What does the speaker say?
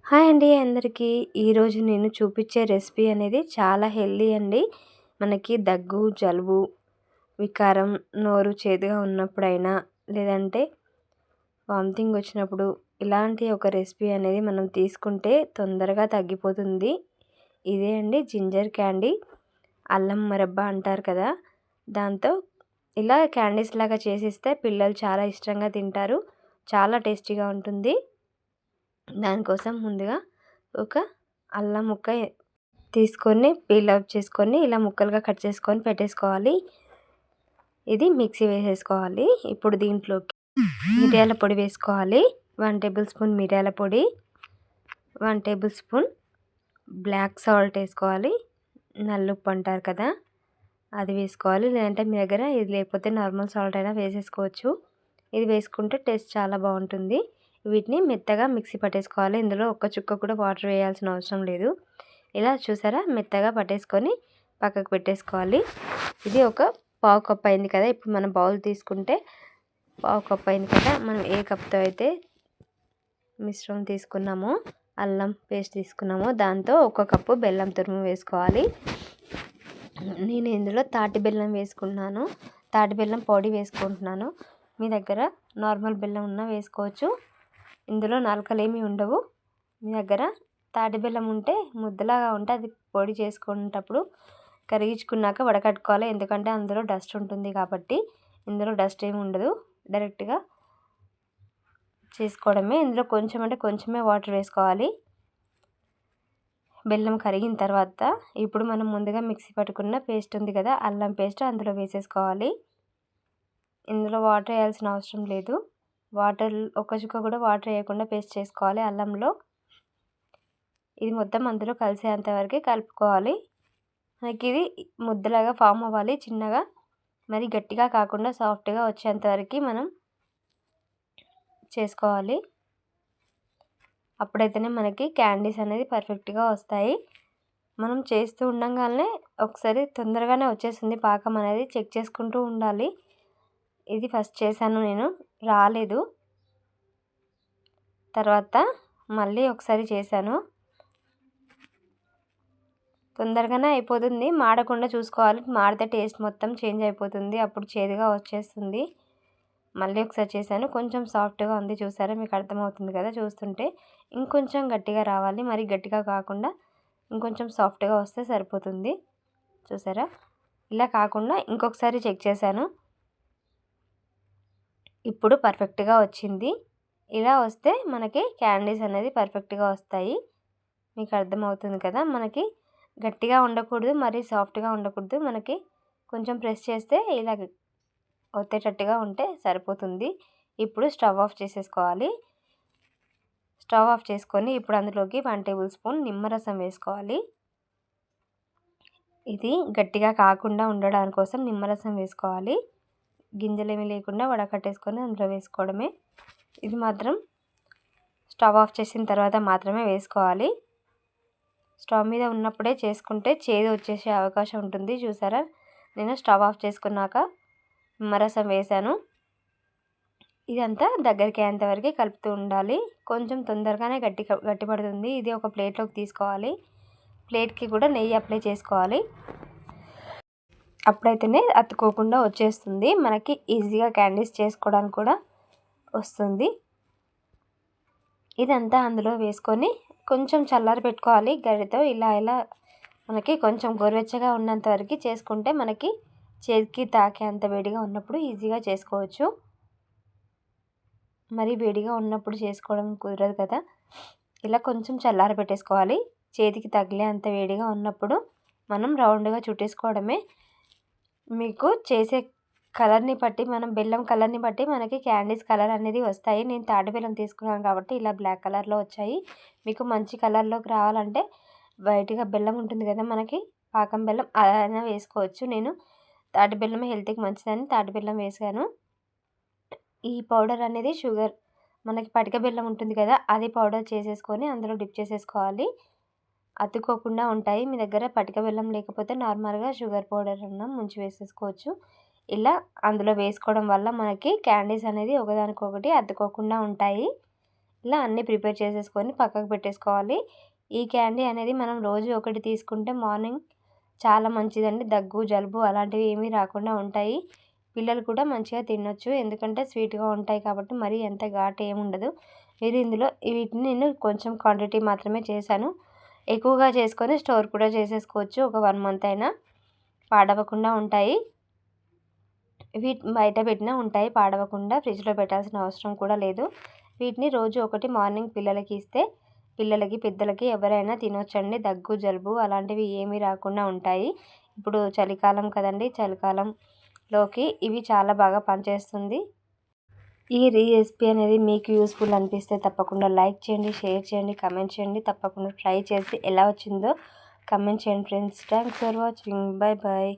Hi అండి అందరికీ. ఈరోజు నేను చూపించే రెసిపీ అనేది చాలా హెల్దీ అండి. మనకి దగ్గు, జలుబు, వికారం, నోరు చేదుగా ఉన్నప్పుడైనా లేదంటే వామిటింగ్ వచ్చినప్పుడు ఇలాంటి ఒక రెసిపీ అనేది మనం తీసుకుంటే తొందరగా తగ్గిపోతుంది. ఇదే అండి జింజర్ క్యాండీ, అల్లం మరబ్బ అంటారు కదా. దాంతో ఇలా క్యాండీస్ లాగా చేసిస్తే పిల్లలు చాలా ఇష్టంగా తింటారు. చాలా టేస్టీగా ఉంటుంది. దానికోసం ముందుగా ఒక అల్లం ముక్క తీసుకొని పీల్ అవుట్ చేసుకొని ఇలా ముక్కలుగా కట్ చేసుకొని పెట్టేసుకోవాలి. ఇది మిక్సీ వేసేసుకోవాలి. ఇప్పుడు దీంట్లోకి మిరియాల పొడి వేసుకోవాలి. 1 టేబుల్ స్పూన్ మిరియాల పొడి, 1 టేబుల్ స్పూన్ బ్లాక్ సాల్ట్ వేసుకోవాలి. నల్లుప్పు అంటారు కదా, అది వేసుకోవాలి. లేదంటే మీ దగ్గర ఇది లేకపోతే నార్మల్ సాల్ట్ అయినా వేసేసుకోవచ్చు. ఇది వేసుకుంటే టేస్ట్ చాలా బాగుంటుంది. వీటిని మెత్తగా మిక్సీ పట్టేసుకోవాలి. ఇందులో ఒక్క చుక్క కూడా వాటర్ వేయాల్సిన అవసరం లేదు. ఇలా చూసారా, మెత్తగా పట్టేసుకొని పక్కకు పెట్టేసుకోవాలి. ఇది ఒక పావు కప్ అయింది కదా. ఇప్పుడు మనం బౌల్ తీసుకుంటే పావు కప్ అయింది కదా. మనం ఏ కప్తో అయితే మిశ్రమం తీసుకున్నామో, అల్లం పేస్ట్ తీసుకున్నామో దాంతో 1 కప్పు బెల్లం తురుము వేసుకోవాలి. నేను ఇందులో తాటి బెల్లం వేసుకున్నాను. తాటి బెల్లం పొడి వేసుకుంటున్నాను. మీ దగ్గర నార్మల్ బెల్లం ఉన్నా వేసుకోవచ్చు. ఇందులో నలకలేమీ ఉండవు. మీ దగ్గర తాటి బెల్లం ఉంటే ముద్దలాగా ఉంటే అది పొడి చేసుకునేటప్పుడు కరిగించుకున్నాక వడకట్టుకోవాలి. ఎందుకంటే అందులో డస్ట్ ఉంటుంది కాబట్టి. ఇందులో డస్ట్ ఏమి ఉండదు, డైరెక్ట్గా చేసుకోవడమే. ఇందులో కొంచెం అంటే కొంచెమే వాటర్ వేసుకోవాలి. బెల్లం కరిగిన తర్వాత ఇప్పుడు మనం ముందుగా మిక్సీ పట్టుకున్న పేస్ట్ ఉంది కదా, అల్లం పేస్ట్ అందులో వేసేసుకోవాలి. ఇందులో వాటర్ వేయాల్సిన అవసరం లేదు. వాటర్ ఒక చుక్క కూడా వాటర్ వేయకుండా పేస్ట్ చేసుకోవాలి అల్లంలో. ఇది మొత్తం అందులో కలిసేంత వరకు కలుపుకోవాలి. మనకి ఇది ముద్దలాగా ఫామ్ అవ్వాలి చిన్నగా, మరి గట్టిగా కాకుండా సాఫ్ట్గా వచ్చేంత వరకు మనం చేసుకోవాలి. అప్పుడైతేనే మనకి క్యాండీస్ అనేది పర్ఫెక్ట్గా వస్తాయి. మనం చేస్తూ ఉండగానే ఒకసారి తొందరగానే వచ్చేస్తుంది పాకం అనేది, చెక్ చేసుకుంటూ ఉండాలి. ఇది ఫస్ట్ చేశాను నేను, రాలేదు. తర్వాత మళ్ళీ ఒకసారి చేశాను. తొందరగానే అయిపోతుంది. మాడకుండా చూసుకోవాలి. మాడితే టేస్ట్ మొత్తం చేంజ్ అయిపోతుంది, అప్పుడు చేదుగా వచ్చేస్తుంది. మళ్ళీ ఒకసారి చేశాను. కొంచెం సాఫ్ట్గా ఉంది చూసారా, మీకు అర్థమవుతుంది కదా చూస్తుంటే. ఇంకొంచెం గట్టిగా రావాలి, మరి గట్టిగా కాకుండా ఇంకొంచెం సాఫ్ట్గా వస్తే సరిపోతుంది. చూసారా, ఇలా కాకుండా ఇంకొకసారి చెక్ చేశాను. ఇప్పుడు పర్ఫెక్ట్గా వచ్చింది. ఇలా వస్తే మనకి క్యాండీస్ అనేది పర్ఫెక్ట్గా వస్తాయి. మీకు అర్థమవుతుంది కదా. మనకి గట్టిగా ఉండకూడదు, మరీ సాఫ్ట్గా ఉండకూడదు. మనకి కొంచెం ప్రెస్ చేస్తే ఇలా ఒత్తేటట్టుగా ఉంటే సరిపోతుంది. ఇప్పుడు స్టవ్ ఆఫ్ చేసేసుకోవాలి. స్టవ్ ఆఫ్ చేసుకొని ఇప్పుడు అందులోకి 1 టేబుల్ స్పూన్ నిమ్మరసం వేసుకోవాలి. ఇది గట్టిగా కాకుండా ఉండడం కోసం నిమ్మరసం వేసుకోవాలి. గింజలేమీ లేకుండా వడకట్టేసుకొని అందులో వేసుకోవడమే. ఇది మాత్రం స్టవ్ ఆఫ్ చేసిన తర్వాత మాత్రమే వేసుకోవాలి. స్టవ్ మీద ఉన్నప్పుడే చేసుకుంటే చేదు వచ్చేసే అవకాశం ఉంటుంది. చూసారా, నేను స్టవ్ ఆఫ్ చేసుకున్నాక నిమ్మరసం వేసాను. ఇదంతా దగ్గరికి అయ్యేంతవరకు కలుపుతూ ఉండాలి. కొంచెం తొందరగానే గట్టిపడుతుంది. ఇది ఒక ప్లేట్లోకి తీసుకోవాలి. ప్లేట్కి కూడా నెయ్యి అప్లై చేసుకోవాలి. అప్పుడైతేనే అతుక్కోకుండా వచ్చేస్తుంది. మనకి ఈజీగా క్యాండీస్ చేసుకోవడానికి కూడా వస్తుంది. ఇదంతా అందులో వేసుకొని కొంచెం చల్లారి పెట్టుకోవాలి. గరిటతో ఇలా మనకి కొంచెం గోరువెచ్చగా ఉన్నంత వరకు చేసుకుంటే మనకి చేతికి తాకేంత వేడిగా ఉన్నప్పుడు ఈజీగా చేసుకోవచ్చు. మరి వేడిగా ఉన్నప్పుడు చేసుకోవడం కుదరదు కదా. ఇలా కొంచెం చల్లారి పెట్టేసుకోవాలి. చేతికి తగిలే అంత వేడిగా ఉన్నప్పుడు మనం రౌండ్గా చుట్టేసుకోవడమే. మీకు చేసే కలర్ని బట్టి, మనం బెల్లం కలర్ని బట్టి మనకి క్యాండీస్ కలర్ అనేది వస్తాయి. నేను తాటి బెల్లం తీసుకున్నాను కాబట్టి ఇలా బ్లాక్ కలర్లో వచ్చాయి. మీకు మంచి కలర్లోకి రావాలంటే వైట్గా బెల్లం ఉంటుంది కదా మనకి, పాకం బెల్లం, అదైనా వేసుకోవచ్చు. నేను తాటి బెల్లం హెల్త్కి మంచిదని తాటి బెల్లం వేసాను. ఈ పౌడర్ అనేది షుగర్, మనకి పటిక బెల్లం ఉంటుంది కదా, అది పౌడర్ చేసేసుకొని అందులో డిప్ చేసేసుకోవాలి. అతుక్కోకుండా ఉంటాయి. మీ దగ్గర పటిక బెల్లం లేకపోతే నార్మల్గా షుగర్ పౌడర్ అన్న ముంచి వేసేసుకోవచ్చు. ఇలా అందులో వేసుకోవడం వల్ల మనకి క్యాండీస్ అనేది ఒకదానికొకటి అతుక్కోకుండా ఉంటాయి. ఇలా అన్నీ ప్రిపేర్ చేసేసుకొని పక్కకు పెట్టేసుకోవాలి. ఈ క్యాండీ అనేది మనం రోజు ఒకటి తీసుకుంటే మార్నింగ్ చాలా మంచిదండి. దగ్గు జలుబు అలాంటివి ఏమీ రాకుండా ఉంటాయి. పిల్లలు కూడా మంచిగా తినొచ్చు. ఎందుకంటే స్వీట్గా ఉంటాయి కాబట్టి మరీ ఎంత ఘాటు ఏముండదు. మీరు ఇందులో వీటిని నేను కొంచెం క్వాంటిటీ మాత్రమే చేశాను. ఎక్కువగా చేసుకొని స్టోర్ కూడా చేసేసుకోవచ్చు. ఒక 1 మంత్ అయినా పాడవకుండా ఉంటాయి. బయట పెట్టినా ఉంటాయి పాడవకుండా. ఫ్రిడ్జ్లో పెట్టాల్సిన అవసరం కూడా లేదు. వీటిని రోజు ఒకటి మార్నింగ్ పిల్లలకి ఇస్తే పిల్లలకి పెద్దలకి ఎవరైనా తినొచ్చండి. దగ్గు జలుబు అలాంటివి ఏమీ రాకుండా ఉంటాయి. ఇప్పుడు చలికాలం కదండి, చలికాలంలోకి ఇవి చాలా బాగా పనిచేస్తుంది. ఈ రెసిపీ అనేది మీకు యూస్ఫుల్ అనిపిస్తే తప్పకుండా లైక్ చేయండి, షేర్ చేయండి, కమెంట్ చేయండి. తప్పకుండా ట్రై చేసి ఎలా వచ్చిందో కమెంట్ చేయండి friends. Thanks for watching. Bye bye.